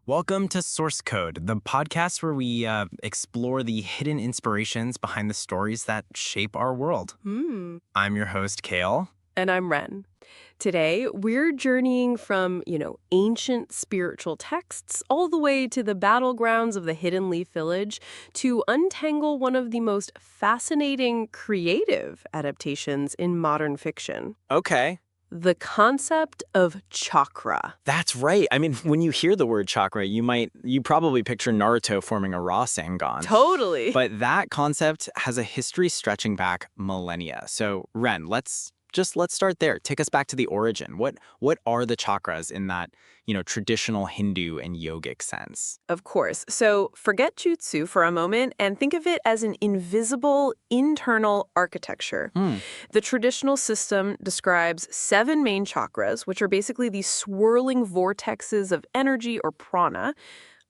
Welcome to Source Code, the podcast where we explore the hidden inspirations behind the stories that shape our world. I'm your host, Kale. And I'm Ren. Today, we're journeying from, ancient spiritual texts all the way to the battlegrounds of the Hidden Leaf Village to untangle one of the most fascinating creative adaptations in modern fiction. Okay. The concept of chakra. That's right. I mean, when you hear the word chakra, you probably picture Naruto forming a Rasengan. Totally. But that concept has a history stretching back millennia. So, Ren, let's start there. Take us back to the origin. What are the chakras in that, traditional Hindu and yogic sense? Of course. So forget jutsu for a moment and think of it as an invisible internal architecture. The traditional system describes 7 main chakras, which are basically these swirling vortexes of energy or prana,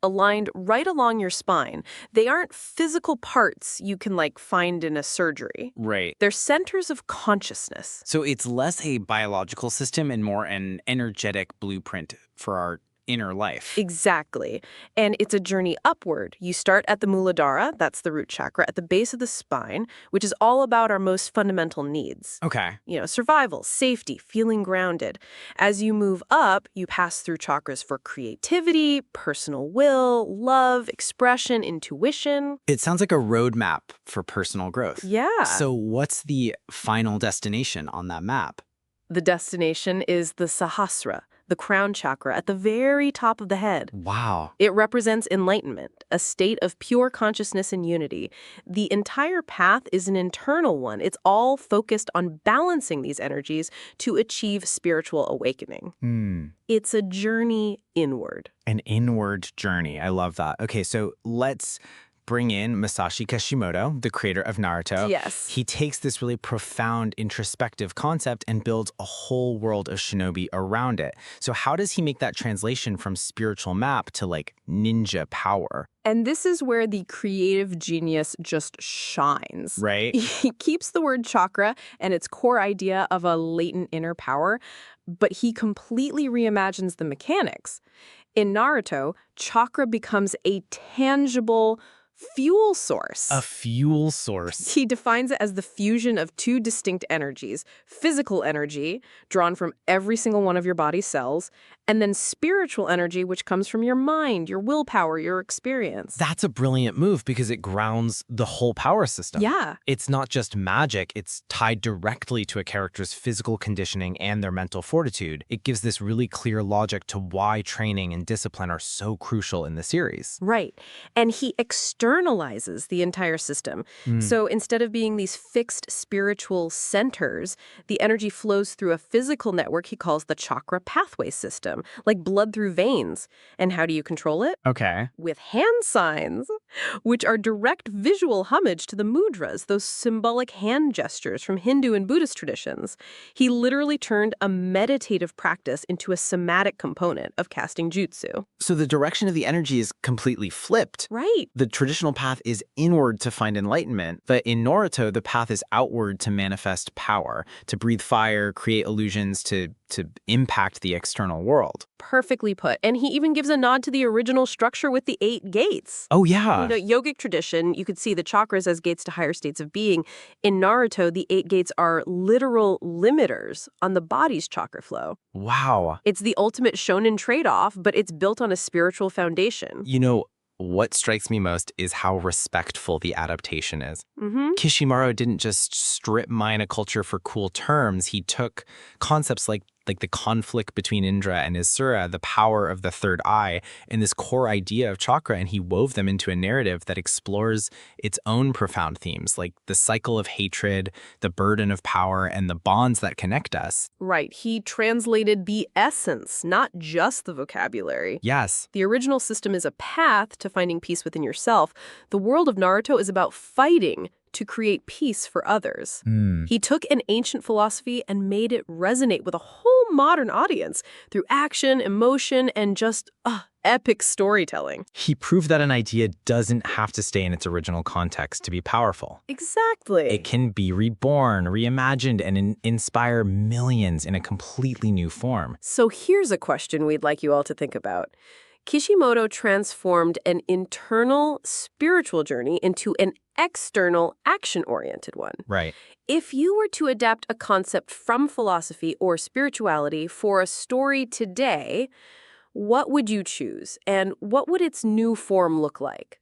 aligned right along your spine. They aren't physical parts you can find in a surgery. Right. They're centers of consciousness. So it's less a biological system and more an energetic blueprint for our inner life. Exactly. And it's a journey upward. You start at the Muladhara, that's the root chakra, at the base of the spine, which is all about our most fundamental needs. Okay. Survival, safety, feeling grounded. As you move up, you pass through chakras for creativity, personal will, love, expression, intuition. It sounds like a roadmap for personal growth. Yeah. So what's the final destination on that map? The destination is the Sahasra, the crown chakra at the very top of the head. Wow. It represents enlightenment, a state of pure consciousness and unity. The entire path is an internal one. It's all focused on balancing these energies to achieve spiritual awakening. It's a journey inward. An inward journey. I love that. Okay, so let's bring in Masashi Kishimoto, the creator of Naruto. Yes. He takes this really profound introspective concept and builds a whole world of Shinobi around it. So how does he make that translation from spiritual map to ninja power? And this is where the creative genius just shines. Right? He keeps the word chakra and its core idea of a latent inner power, but he completely reimagines the mechanics. In Naruto, chakra becomes a tangible fuel source. A fuel source. He defines it as the fusion of 2 distinct energies, physical energy, drawn from every single one of your body's cells, and then spiritual energy, which comes from your mind, your willpower, your experience. That's a brilliant move because it grounds the whole power system. Yeah. It's not just magic, it's tied directly to a character's physical conditioning and their mental fortitude. It gives this really clear logic to why training and discipline are so crucial in the series. Right. And he externalizes the entire system. So instead of being these fixed spiritual centers, the energy flows through a physical network he calls the chakra pathway system, like blood through veins. And how do you control it? Okay. With hand signs, which are direct visual homage to the mudras, those symbolic hand gestures from Hindu and Buddhist traditions. He literally turned a meditative practice into a somatic component of casting jutsu. So the direction of the energy is completely flipped. Right. The traditional path is inward to find enlightenment, but in Naruto, the path is outward to manifest power, to breathe fire, create illusions, to impact the external world. Perfectly put. And he even gives a nod to the original structure with the 8 gates. Oh, yeah. Yogic tradition, you could see the chakras as gates to higher states of being. In Naruto, the 8 gates are literal limiters on the body's chakra flow. Wow. It's the ultimate shonen trade-off, but it's built on a spiritual foundation. What strikes me most is how respectful the adaptation is. Mm-hmm. Kishimoto didn't just strip mine a culture for cool terms. He took concepts like the conflict between Indra and Isura, the power of the third eye, and this core idea of chakra, and he wove them into a narrative that explores its own profound themes, like the cycle of hatred, the burden of power, and the bonds that connect us. Right. He translated the essence, not just the vocabulary. Yes. The original system is a path to finding peace within yourself. The world of Naruto is about fighting to create peace for others. He took an ancient philosophy and made it resonate with a whole modern audience through action, emotion, and just epic storytelling. He proved that an idea doesn't have to stay in its original context to be powerful. Exactly. It can be reborn, reimagined, and inspire millions in a completely new form. So here's a question we'd like you all to think about. Kishimoto transformed an internal spiritual journey into an external action-oriented one. Right. If you were to adapt a concept from philosophy or spirituality for a story today, what would you choose, and what would its new form look like?